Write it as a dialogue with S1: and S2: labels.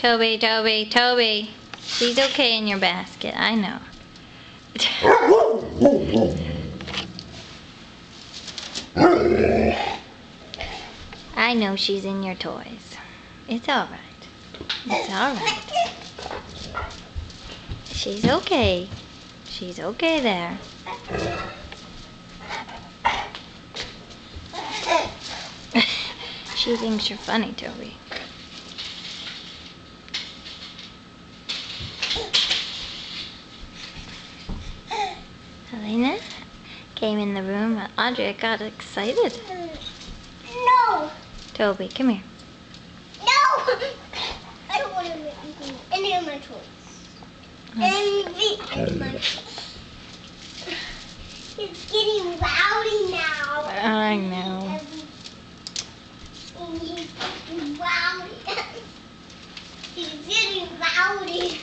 S1: Toby, Toby, Toby. She's okay in your basket, I know. I know she's in your toys. It's alright. It's alright. She's okay. She's okay there. She thinks you're funny, Toby. Helena came in the room and Audrey got excited.
S2: No!
S1: Toby, come here.
S2: No! I don't want to make any of my toys. Any of my toys. It's getting rowdy now.
S1: I know.
S2: He's getting rowdy. He's getting rowdy.